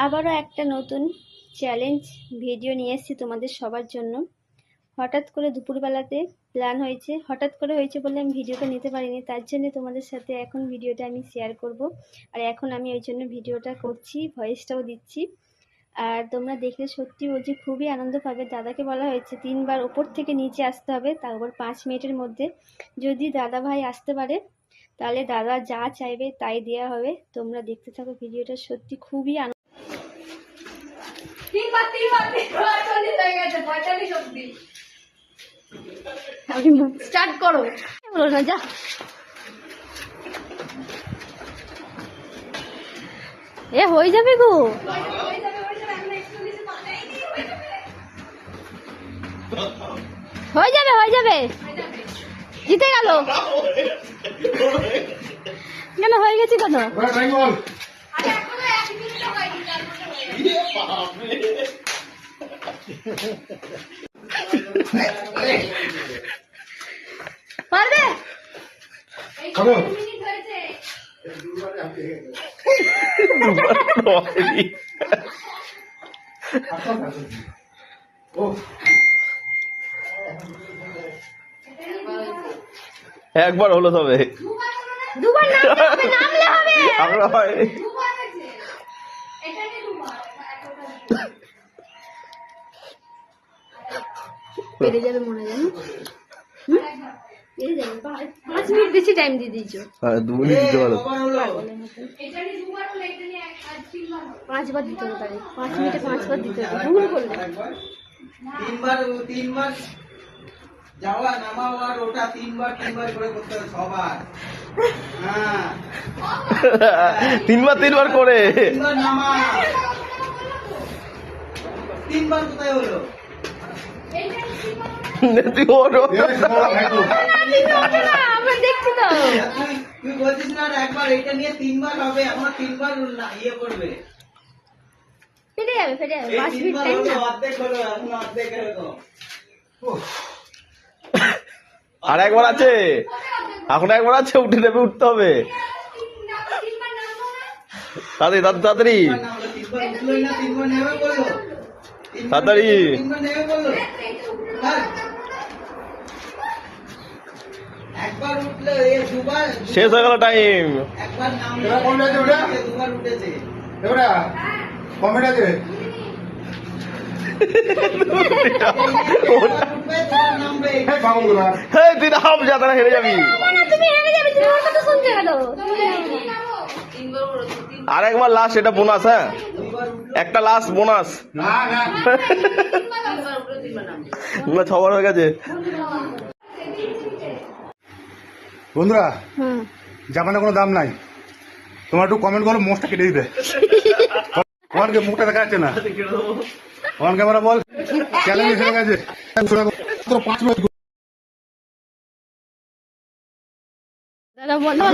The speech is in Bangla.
আবারও একটা নতুন চ্যালেঞ্জ ভিডিও নিয়ে এসেছি তোমাদের সবার জন্য। হঠাৎ করে দুপুরবেলাতে প্ল্যান হয়েছে, হঠাৎ করে হয়েছে বলে আমি ভিডিওটা নিতে পারিনি, তার জন্য তোমাদের সাথে এখন ভিডিওটা আমি শেয়ার করব। আর এখন আমি ওই জন্য ভিডিওটা করছি, ভয়েসটাও দিচ্ছি। আর তোমরা দেখলে সত্যি বলছি খুবই আনন্দ পাবে। দাদাকে বলা হয়েছে 3 বার ওপর থেকে নিচে আসতে হবে, তারপর 5 মিনিটের মধ্যে। যদি দাদা ভাই আসতে পারে তাহলে দাদা যা চাইবে তাই দেওয়া হবে। তোমরা দেখতে থাকো ভিডিওটা, সত্যি খুবই আনন্দ। স্টার্ট করো, বলো না যা। এ হয়ে যাবে গো, হয়ে যাবে হয়ে যাবে, জিতে গেল কেন, হয়ে গেছে কেন? পারবে একবার হলো তবে, দুবার নামলে হবে। আমরা হয় পেরে যাবে মনে হয়, পেরে যাবে। 5 মিনিট বেশি টাইম দিয়ে দিয়েছো। 2 মিনিট দিতে পারো। 5 বার দিতে হবে, তাহলে 5 মিনিটে 5 বার দিতে হবে। ভুল করলে 3 বার যাওয়া নামা আর ওটা 3 বার করে করতে হবে সবার। হ্যাঁ 3 বার করে 3 বার নামা, 3 বার কোথায় হলো? আমরা দেখছি তো। তুই বলছিস না একবার এটা নিয়ে 3 বার হবে, আমরা 3 বার ইয়ে করবে। ফেটে যাবে 5 3 মিনিট বার টাইম হলো, না। অর্ধেক হলো, এখন অর্ধেক এরকম। আর একবার আছে, এখন একবার আছে, উঠে নেবে, উঠতে হবে তাড়াতাড়ি তাড়াতাড়ি 3 বার উঠলোই না, 3 বার নেমে পড়লো, তাড়াতাড়ি। 3 বার নেমে পড়লো। একবার উঠলে দুবার শেষ হয়ে গেল টাইম। একবার নামলে এবার কোন আছে ওটা? দুবার উঠেছে। এবারে কমেন্ট আছে উঠবে দুবার নামবে। এই বাবুরা হ্যাঁ তুই নাম যা, তারা হেরে যাবি। তুমি হেরে যাবে, তুমি ওর কথা শুনতে গেল। আর একবার লাস্ট, এটা বোনাস। হ্যাঁ একটা লাস্ট বোনাস। না না 6 বার হয়ে গেছে। বন্ধুরা, জাপানে কোনো দাম নাই, তোমার একটু কমেন্ট করো, মোষটা কেটে দিতে। তোমারকে মুখটা দেখা যাচ্ছে না, অন ক্যামেরা বল, চ্যালেঞ্জ এসে গেছে। 5 মিনিট দাদা বলো।